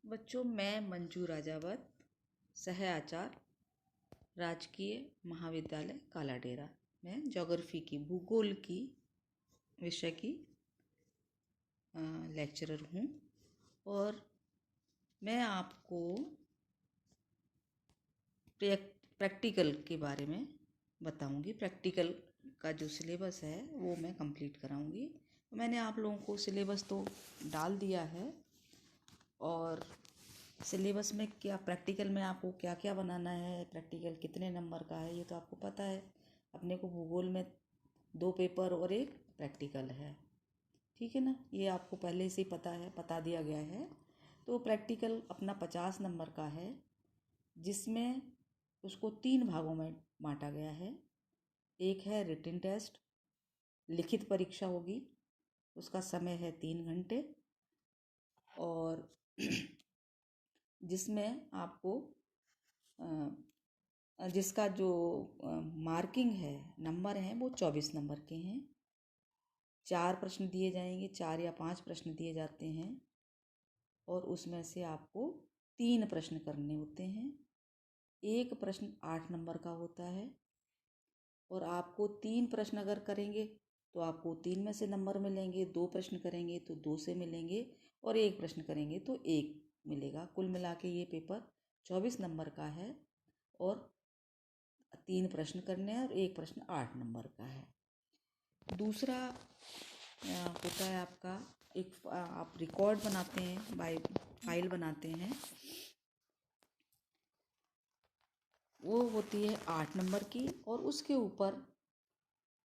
बच्चों, मैं मंजू राजावत, सह आचार्य, राजकीय महाविद्यालय कालाडेरा में ज्योग्राफी की भूगोल की विषय की लेक्चरर हूँ। और मैं आपको प्रैक्टिकल के बारे में बताऊंगी। प्रैक्टिकल का जो सिलेबस है वो मैं कंप्लीट कराऊंगी। मैंने आप लोगों को सिलेबस तो डाल दिया है, और सिलेबस में क्या प्रैक्टिकल में आपको क्या क्या बनाना है, प्रैक्टिकल कितने नंबर का है, ये तो आपको पता है। अपने को भूगोल में 2 पेपर और 1 प्रैक्टिकल है, ठीक है ना। ये आपको पहले से ही पता है, बता दिया गया है। तो प्रैक्टिकल अपना 50 नंबर का है, जिसमें उसको 3 भागों में बांटा गया है। एक है रिटन टेस्ट, लिखित परीक्षा होगी, उसका समय है 3 घंटे, और जिसमें आपको जिसका जो मार्किंग है, नंबर हैं, वो 24 नंबर के हैं। 4 प्रश्न दिए जाएंगे, 4 या 5 प्रश्न दिए जाते हैं, और उसमें से आपको 3 प्रश्न करने होते हैं। एक प्रश्न 8 नंबर का होता है, और आपको 3 प्रश्न अगर करेंगे तो आपको 3 में से नंबर मिलेंगे, 2 प्रश्न करेंगे तो 2 से मिलेंगे, और 1 प्रश्न करेंगे तो 1 मिलेगा। कुल मिला के ये पेपर 24 नंबर का है, और 3 प्रश्न करने हैं, और 1 प्रश्न 8 नंबर का है। दूसरा होता है आपका आप रिकॉर्ड बनाते हैं, बाय फाइल बनाते हैं, वो होती है 8 नंबर की, और उसके ऊपर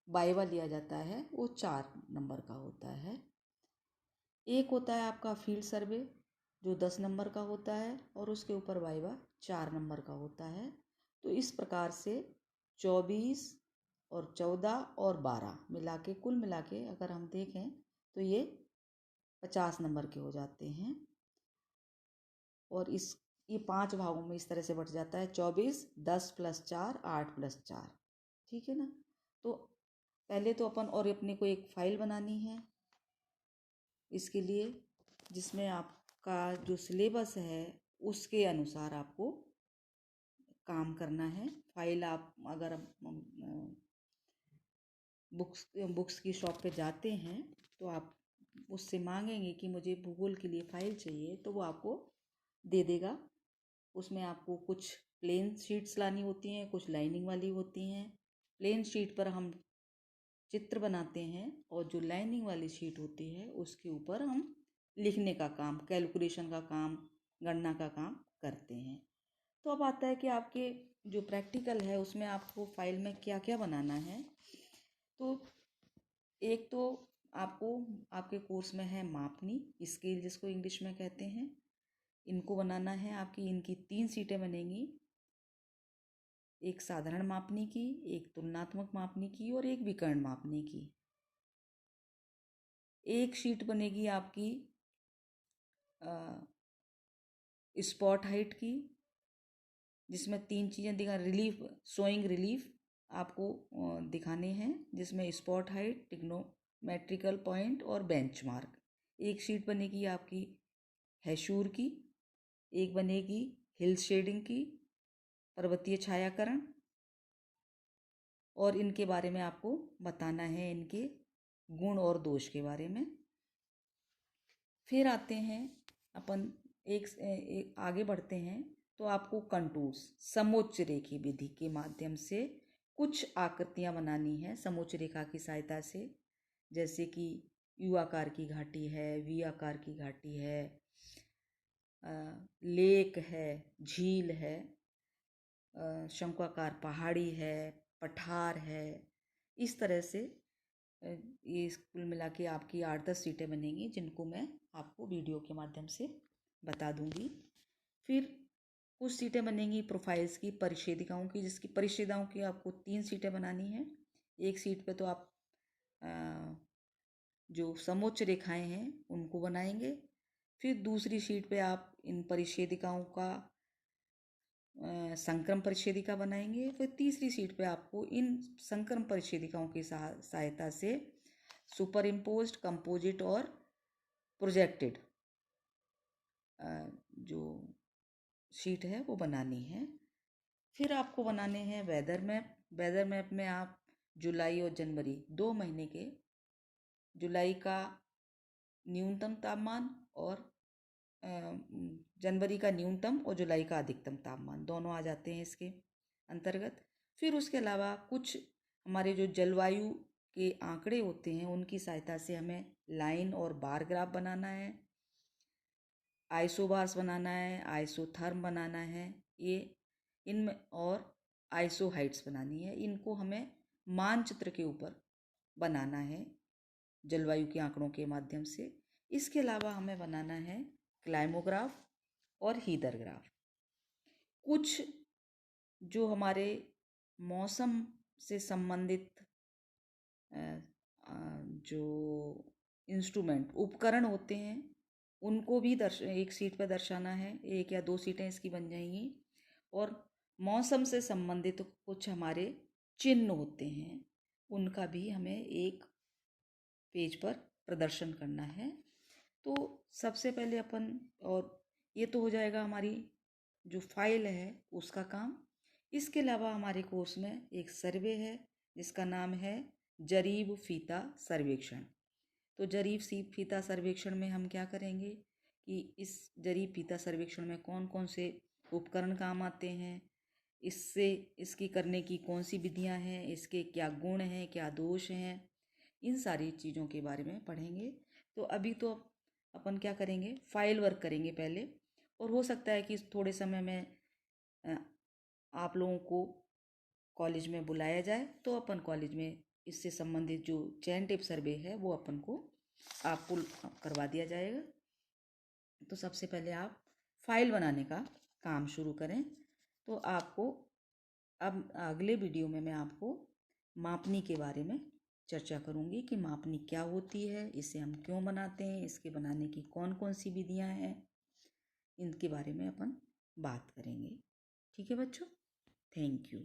वाइवा लिया जाता है, वो 4 नंबर का होता है। एक होता है आपका फील्ड सर्वे, जो 10 नंबर का होता है, और उसके ऊपर वाइवा 4 नंबर का होता है। तो इस प्रकार से 24 और 14 और 12 मिला के, कुल मिला के अगर हम देखें तो ये 50 नंबर के हो जाते हैं। और ये 5 भागों में इस तरह से बट जाता है: 24, 10 + 4, 8 + 4, ठीक है ना। तो पहले तो और अपने को एक फाइल बनानी है इसके लिए, जिसमें आपका जो सिलेबस है उसके अनुसार आपको काम करना है। फाइल आप अगर बुक्स की शॉप पे जाते हैं तो आप उससे मांगेंगे कि मुझे भूगोल के लिए फ़ाइल चाहिए, तो वो आपको दे देगा। उसमें आपको कुछ प्लेन शीट्स लानी होती हैं, कुछ लाइनिंग वाली होती हैं। प्लेन शीट पर हम चित्र बनाते हैं, और जो लाइनिंग वाली शीट होती है उसके ऊपर हम लिखने का काम, कैलकुलेशन का काम, गणना का काम करते हैं। तो अब आता है कि आपके जो प्रैक्टिकल है उसमें आपको फाइल में क्या क्या बनाना है। तो एक तो आपको आपके कोर्स में है मापनी स्केल, जिसको इंग्लिश में कहते हैं, इनको बनाना है। आपकी इनकी 3 सीटें बनेंगी: एक साधारण मापनी की, एक तुलनात्मक मापनी की, और एक विकर्ण मापनी की। एक शीट बनेगी आपकी स्पॉट हाइट की, जिसमें 3 चीज़ें दिखा, रिलीफ, शोइंग रिलीफ आपको दिखाने हैं, जिसमें स्पॉट हाइट, टिग्नोमेट्रिकल पॉइंट और बेंचमार्क। एक शीट बनेगी आपकी हैशूर की, एक बनेगी हिल शेडिंग की, पर्वतीय छायाकरण, और इनके बारे में आपको बताना है, इनके गुण और दोष के बारे में। फिर आते हैं अपन एक आगे बढ़ते हैं, तो आपको कंटूर्स, समोच्च रेखी विधि के माध्यम से कुछ आकृतियां बनानी है समोच्च रेखा की सहायता से। जैसे कि यू आकार की घाटी है, वी आकार की घाटी है, लेक है, झील है, शंक्वाकार पहाड़ी है, पठार है। इस तरह से ये कुल मिला के आपकी 8-10 सीटें बनेंगी, जिनको मैं आपको वीडियो के माध्यम से बता दूंगी। फिर कुछ सीटें बनेंगी प्रोफाइल्स की, परिच्छेदिकाओं की, जिसकी परिच्छेदिकाओं की आपको 3 सीटें बनानी हैं। एक सीट पे तो आप जो समोच्च रेखाएं हैं उनको बनाएंगे। फिर दूसरी शीट पे आप इन परिच्छेदिकाओं का संक्रम परिच्छेदिका बनाएंगे। फिर तीसरी शीट पे आपको इन संक्रम परिच्छेदिकाओं की सहायता से सुपर इम्पोज्ड, कंपोजिट और प्रोजेक्टेड जो शीट है वो बनानी है। फिर आपको बनाने हैं वेदर मैप। वेदर मैप में आप जुलाई और जनवरी 2 महीने के जुलाई का न्यूनतम तापमान और जनवरी का न्यूनतम और जुलाई का अधिकतम तापमान दोनों आ जाते हैं इसके अंतर्गत। फिर उसके अलावा कुछ हमारे जो जलवायु के आंकड़े होते हैं उनकी सहायता से हमें लाइन और बार ग्राफ बनाना है, आइसोबार्स बनाना है, आइसोथर्म बनाना है, ये इनमें और आइसो हाइट्स बनानी है। इनको हमें मानचित्र के ऊपर बनाना है जलवायु के आंकड़ों के माध्यम से। इसके अलावा हमें बनाना है क्लाइमोग्राफ और हीदर ग्राफ। कुछ जो हमारे मौसम से संबंधित जो इंस्ट्रूमेंट उपकरण होते हैं उनको भी एक सीट पर दर्शाना है। 1 या 2 सीटें इसकी बन जाएंगी। और मौसम से संबंधित कुछ हमारे चिन्ह होते हैं उनका भी हमें एक पेज पर प्रदर्शन करना है। तो सबसे पहले अपन, और ये तो हो जाएगा हमारी जो फाइल है उसका काम। इसके अलावा हमारे कोर्स में एक सर्वे है जिसका नाम है जरीब फीता सर्वेक्षण। तो जरीब फीता सर्वेक्षण में हम क्या करेंगे कि इस जरीब फीता सर्वेक्षण में कौन कौन से उपकरण काम आते हैं, इससे इसकी करने की कौन सी विधियां हैं, इसके क्या गुण हैं, क्या दोष हैं, इन सारी चीज़ों के बारे में पढ़ेंगे। तो अभी तो अपन क्या करेंगे, फाइल वर्क करेंगे पहले। और हो सकता है कि थोड़े समय में आप लोगों को कॉलेज में बुलाया जाए तो अपन कॉलेज में इससे संबंधित जो चेन टेप सर्वे है वो अपन को आपको करवा दिया जाएगा। तो सबसे पहले आप फाइल बनाने का काम शुरू करें। तो आपको अब अगले वीडियो में मैं आपको मापनी के बारे में चर्चा करूंगी कि मापनी क्या होती है, इसे हम क्यों बनाते हैं, इसके बनाने की कौन कौन सी विधियां हैं, इनके बारे में अपन बात करेंगे। ठीक है बच्चों, थैंक यू।